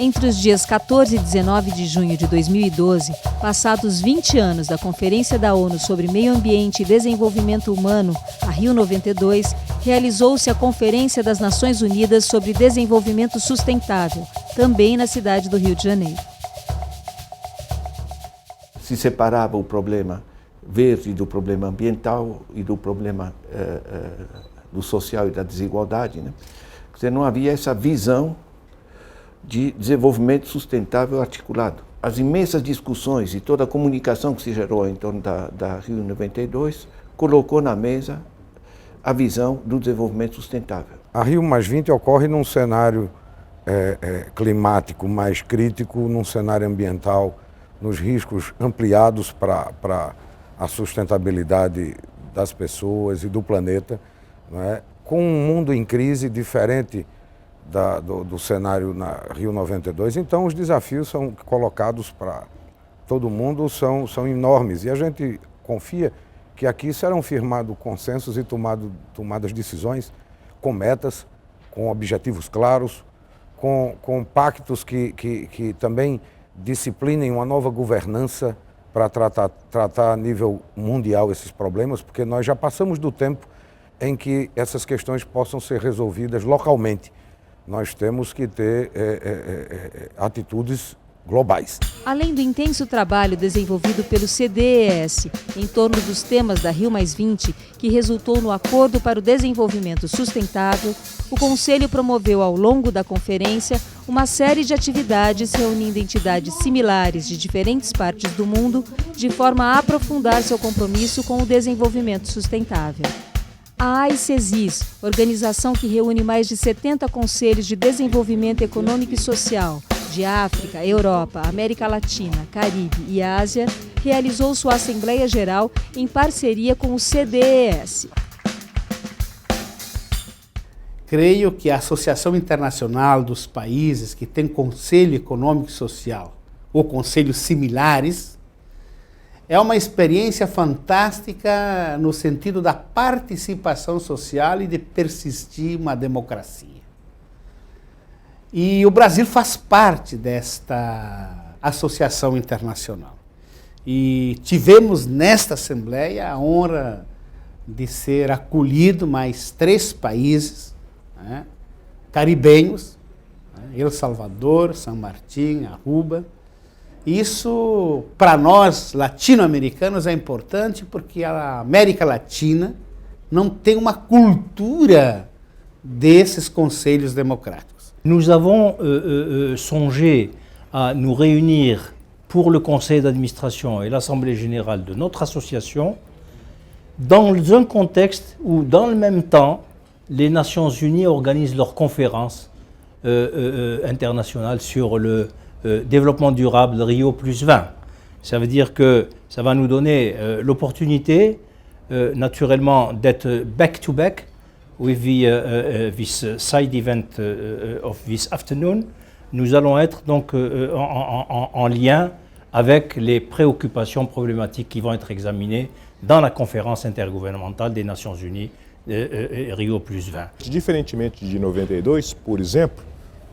Entre os dias 14 e 19 de junho de 2012, passados 20 anos da Conferência da ONU sobre Meio Ambiente e Desenvolvimento Humano, a Rio 92, realizou-se a Conferência das Nações Unidas sobre Desenvolvimento Sustentável, também na cidade do Rio de Janeiro. Se separava o problema verde do problema ambiental e do problema do social e da desigualdade, né? Quer dizer, não havia essa visão de desenvolvimento sustentável articulado. As imensas discussões e toda a comunicação que se gerou em torno da Rio 92 colocou na mesa a visão do desenvolvimento sustentável. A Rio+20 ocorre num cenário climático mais crítico, num cenário ambiental, nos riscos ampliados para a sustentabilidade das pessoas e do planeta, não é? Com um mundo em crise diferente do cenário na Rio 92, então os desafios são colocados para todo mundo, são enormes, e a gente confia que aqui serão firmados consensos e tomadas decisões com metas, com objetivos claros, com pactos que também disciplinem uma nova governança para tratar a nível mundial esses problemas, porque nós já passamos do tempo em que essas questões possam ser resolvidas localmente. Nós temos que ter atitudes globais. Além do intenso trabalho desenvolvido pelo CDES em torno dos temas da Rio+20, que resultou no Acordo para o Desenvolvimento Sustentável, o Conselho promoveu ao longo da conferência uma série de atividades reunindo entidades similares de diferentes partes do mundo, de forma a aprofundar seu compromisso com o desenvolvimento sustentável. A AICESIS, organização que reúne mais de 70 conselhos de desenvolvimento econômico e social de África, Europa, América Latina, Caribe e Ásia, realizou sua Assembleia Geral em parceria com o CDES. Creio que a Associação Internacional dos Países que tem Conselho Econômico e Social ou conselhos similares é uma experiência fantástica no sentido da participação social e de persistir uma democracia. E o Brasil faz parte desta associação internacional. E tivemos nesta Assembleia a honra de ser acolhido mais 3 países, né, caribenhos, né, El Salvador, São Martín, Aruba. Isso, para nós latino-americanos, é importante porque a América Latina não tem uma cultura desses conselhos democráticos. Nous avons songé à nous réunir pour le conseil d'administration et l'assemblée générale de notre association dans un contexte où, dans le même temps, les Nations Unies organisent leur conférence internationale sur le développement durable Rio+20. Ça veut dire que ça va nous donner l'opportunité, naturellement, d'être back-to-back with this side event of this afternoon. Nous allons être donc en lien avec les préoccupations problématiques qui vont être examinées dans la conférence intergouvernementale des Nations Unies Rio+20. Diferentemente de 92, por exemplo,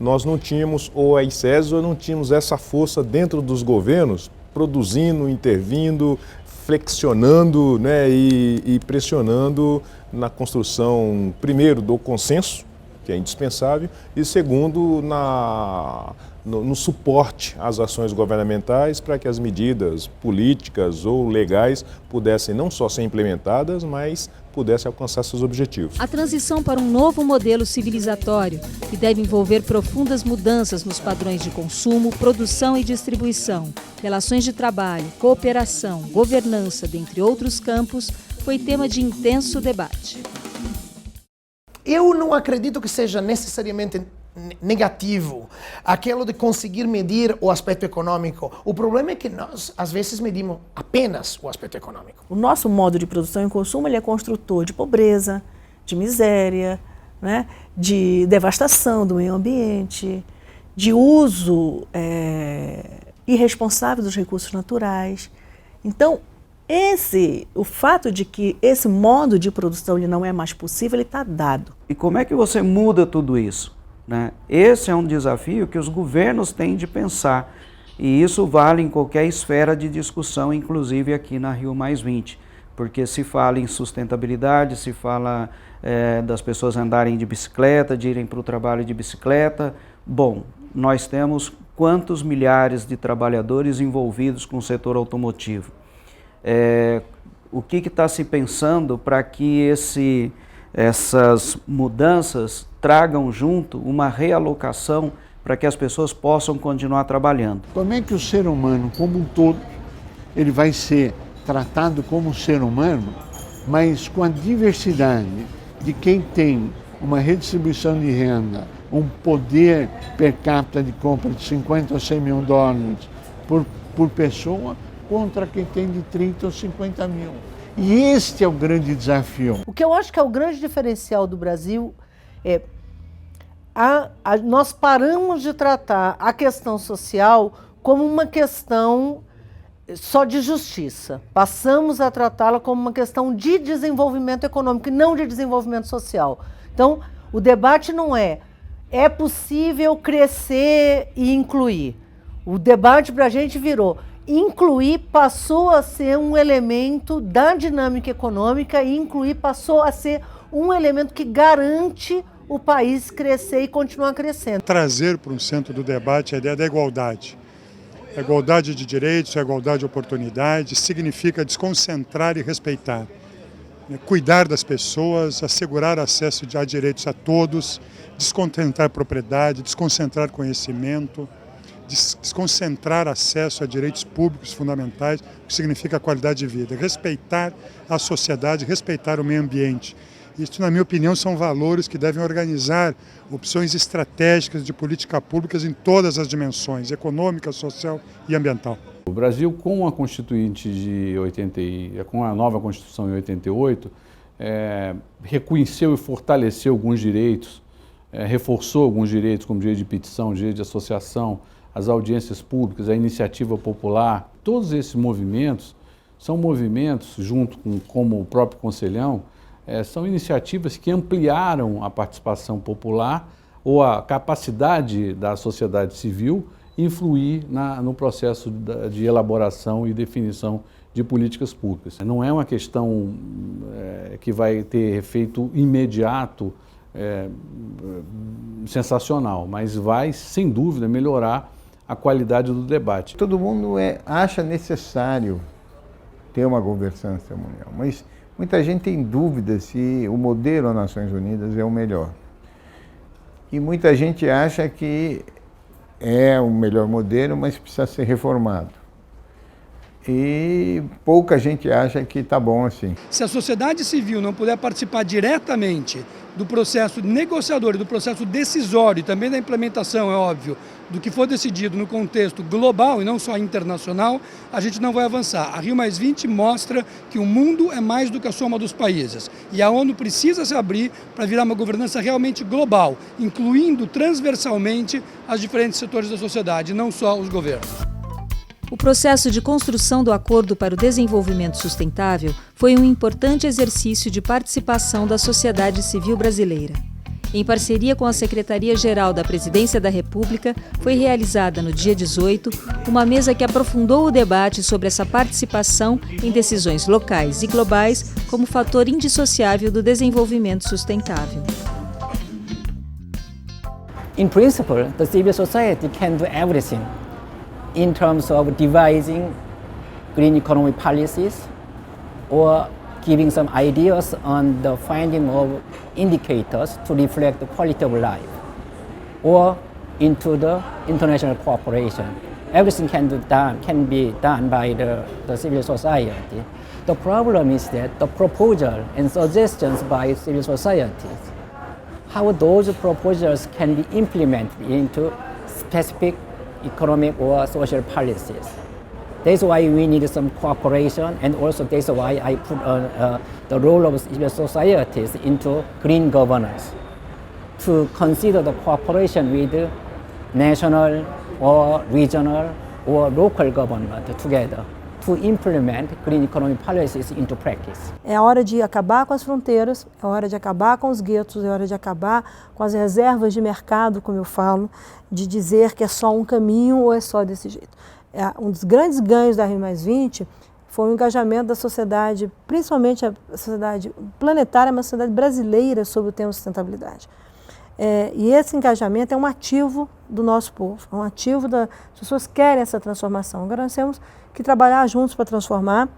nós não tínhamos, ou a ICES, ou não tínhamos essa força dentro dos governos, produzindo, intervindo, flexionando, né, e pressionando na construção, primeiro, do consenso, que é indispensável, e segundo, no suporte às ações governamentais para que as medidas políticas ou legais pudessem não só ser implementadas, mas pudessem alcançar seus objetivos. A transição para um novo modelo civilizatório, que deve envolver profundas mudanças nos padrões de consumo, produção e distribuição, relações de trabalho, cooperação, governança, dentre outros campos, foi tema de intenso debate. Eu não acredito que seja necessariamente negativo aquilo de conseguir medir o aspecto econômico. O problema é que nós, às vezes, medimos apenas o aspecto econômico. O nosso modo de produção e consumo ele é construtor de pobreza, de miséria, né, de devastação do meio ambiente, de uso irresponsável dos recursos naturais. Então, o fato de que esse modo de produção ele não é mais possível, ele está dado. E como é que você muda tudo isso? né? Esse é um desafio que os governos têm de pensar, e isso vale em qualquer esfera de discussão, inclusive aqui na Rio+20, porque se fala em sustentabilidade, se fala das pessoas andarem de bicicleta, de irem para o trabalho de bicicleta. Bom, nós temos quantos milhares de trabalhadores envolvidos com o setor automotivo? O que está se pensando para que essas mudanças tragam junto uma realocação para que as pessoas possam continuar trabalhando? Como é que o ser humano como um todo, ele vai ser tratado como um ser humano, mas com a diversidade de quem tem uma redistribuição de renda, um poder per capita de compra de 50 ou 100 mil dólares por pessoa, contra quem tem de 30 ou 50 mil. E este é o grande desafio. O que eu acho que é o grande diferencial do Brasil é nós paramos de tratar a questão social como uma questão só de justiça. Passamos a tratá-la como uma questão de desenvolvimento econômico e não de desenvolvimento social. Então, o debate não é possível crescer e incluir. O debate para a gente virou incluir passou a ser um elemento da dinâmica econômica e incluir passou a ser um elemento que garante o país crescer e continuar crescendo. Trazer para o centro do debate a ideia da igualdade. A igualdade de direitos, a igualdade de oportunidade, significa desconcentrar e respeitar. Cuidar das pessoas, assegurar acesso a direitos a todos, desconcentrar propriedade, desconcentrar conhecimento, desconcentrar acesso a direitos públicos fundamentais, o que significa qualidade de vida. Respeitar a sociedade, respeitar o meio ambiente. Isso, na minha opinião, são valores que devem organizar opções estratégicas de política pública em todas as dimensões, econômica, social e ambiental. O Brasil, com a com a nova Constituição em 88, reconheceu e fortaleceu alguns direitos, reforçou alguns direitos, como direito de petição, direito de associação, as audiências públicas, a iniciativa popular. Todos esses movimentos são movimentos, junto com como o próprio Conselhão, são iniciativas que ampliaram a participação popular ou a capacidade da sociedade civil influir no processo de elaboração e definição de políticas públicas. Não é uma questão que vai ter efeito imediato, sensacional, mas vai, sem dúvida, melhorar a qualidade do debate. Todo mundo acha necessário ter uma governança mundial, mas muita gente tem dúvida se o modelo Nações Unidas é o melhor. E muita gente acha que é o melhor modelo, mas precisa ser reformado. E pouca gente acha que está bom assim. Se a sociedade civil não puder participar diretamente do processo negociador e do processo decisório, e também da implementação, é óbvio, do que for decidido no contexto global e não só internacional, a gente não vai avançar. A Rio+20 mostra que o mundo é mais do que a soma dos países. E a ONU precisa se abrir para virar uma governança realmente global, incluindo transversalmente os diferentes setores da sociedade, não só os governos. O processo de construção do Acordo para o Desenvolvimento Sustentável foi um importante exercício de participação da sociedade civil brasileira. Em parceria com a Secretaria-Geral da Presidência da República, foi realizada no dia 18 uma mesa que aprofundou o debate sobre essa participação em decisões locais e globais como fator indissociável do desenvolvimento sustentável. In principle, the civil society can do everything in terms of devising green economy policies or giving some ideas on the finding of indicators to reflect the quality of life, or into the international cooperation. Everything can be done by the civil society. The problem is that the proposal and suggestions by civil societies, how those proposals can be implemented into specific economic or social policies. That's why we need some cooperation, and also that's why I put the role of civil societies into green governance, to consider the cooperation with national or regional or local government together to implement green economy policies into practice. É a hora de acabar com as fronteiras, é a hora de acabar com os guetos, é a hora de acabar com as reservas de mercado, como eu falo, de dizer que é só um caminho ou é só desse jeito. Um dos grandes ganhos da Rio+20 foi o engajamento da sociedade, principalmente a sociedade planetária, mas a sociedade brasileira sobre o tema sustentabilidade. E esse engajamento é um ativo do nosso povo, é um ativo das pessoas que querem essa transformação. Agora nós temos que trabalhar juntos para transformar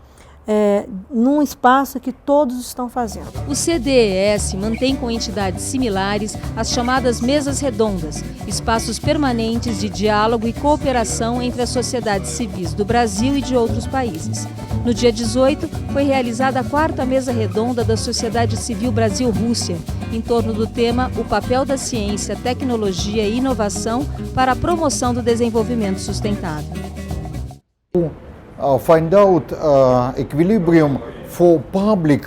num espaço que todos estão fazendo. O CDES mantém com entidades similares as chamadas mesas redondas, espaços permanentes de diálogo e cooperação entre as sociedades civis do Brasil e de outros países. No dia 18, foi realizada a 4ª mesa redonda da Sociedade Civil Brasil-Rússia, em torno do tema O papel da ciência, tecnologia e inovação para a promoção do desenvolvimento sustentável. Find out equilibrium for public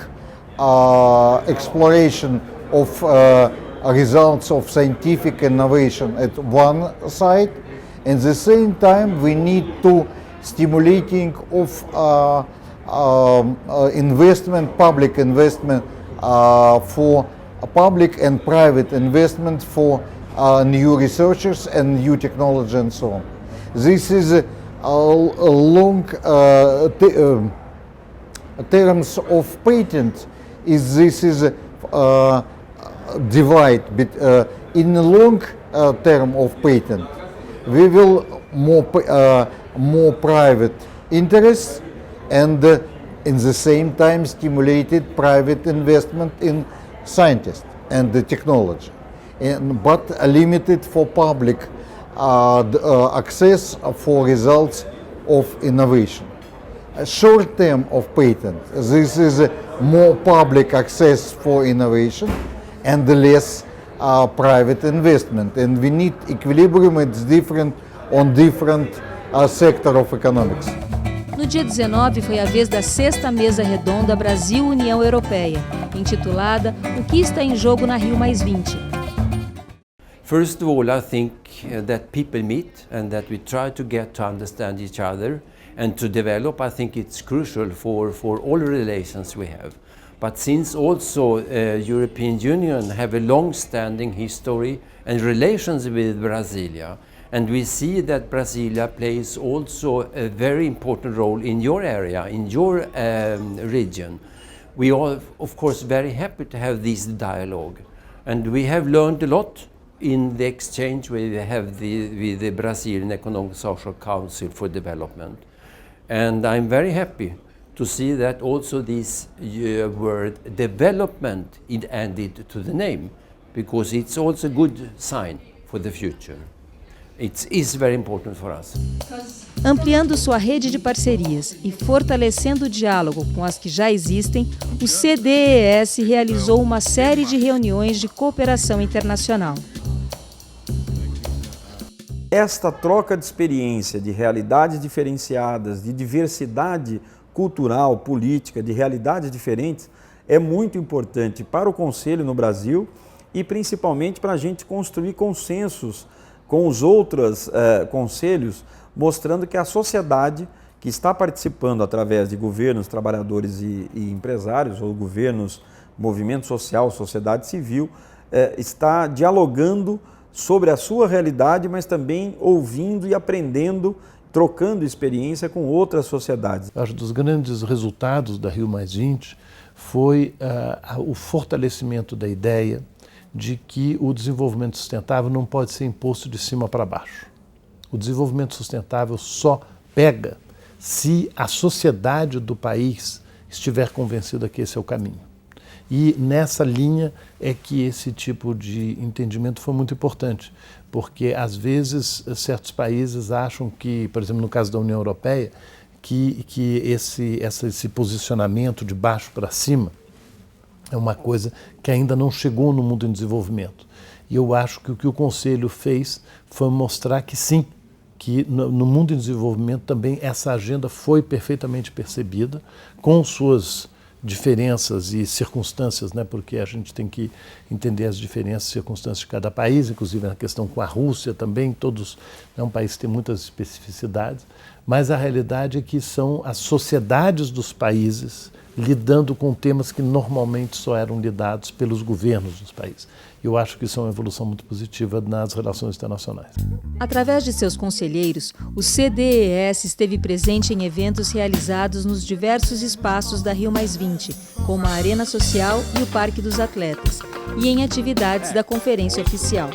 exploration of results of scientific innovation at one side, and at the same time we need to stimulating of investment, public investment for public and private investment for new researchers and new technology and so on. This is a long terms of patent. This is divide in the long term of patent. We will more private interests and in the same time stimulated private investment in scientists and the technology, but limited for public access for results of innovation. A short term of patent, this is more public access for innovation and less private investment, and we need equilibrium. It's different on different sector of economics. No dia 19 foi a vez da 6ª Mesa Redonda Brasil-União Europeia, intitulada O que está em jogo na Rio+20. First of all, I think that people meet and that we try to get to understand each other and to develop. I think it's crucial for all relations we have. But since also European Union have a long-standing history and relations with Brasilia, and we see that Brasilia plays also a very important role in your area, in your region. We are, of course, very happy to have this dialogue. And we have learned a lot in the exchange we have with the Brazilian Economic Social Council for Development. And I'm very happy to see that also this word development is added to the name, because it's also a good sign for the future. It is very important for us. Ampliando sua rede de parcerias e fortalecendo o diálogo com as que já existem, o CDES realizou uma série de reuniões de cooperação internacional. Esta troca de experiência, de realidades diferenciadas, de diversidade cultural, política, de realidades diferentes, é muito importante para o Conselho no Brasil e principalmente para a gente construir consensos com os outros conselhos, mostrando que a sociedade que está participando através de governos, trabalhadores e empresários, ou governos, movimento social, sociedade civil, está dialogando sobre a sua realidade, mas também ouvindo e aprendendo, trocando experiência com outras sociedades. Acho que dos grandes resultados da Rio+20 foi o fortalecimento da ideia de que o desenvolvimento sustentável não pode ser imposto de cima para baixo. O desenvolvimento sustentável só pega se a sociedade do país estiver convencida que esse é o caminho. E nessa linha é que esse tipo de entendimento foi muito importante, porque às vezes certos países acham que, por exemplo, no caso da União Europeia, que esse posicionamento de baixo para cima é uma coisa que ainda não chegou no mundo em desenvolvimento. E eu acho que o que o Conselho fez foi mostrar que sim, que no mundo em desenvolvimento também essa agenda foi perfeitamente percebida, com suas diferenças e circunstâncias, né? Porque a gente tem que entender as diferenças e circunstâncias de cada país, inclusive na questão com a Rússia também, todos, é um país que tem muitas especificidades, mas a realidade é que são as sociedades dos países lidando com temas que normalmente só eram lidados pelos governos dos países. Eu acho que isso é uma evolução muito positiva nas relações internacionais. Através de seus conselheiros, o CDES esteve presente em eventos realizados nos diversos espaços da Rio+20, como a Arena Social e o Parque dos Atletas, e em atividades da Conferência Oficial.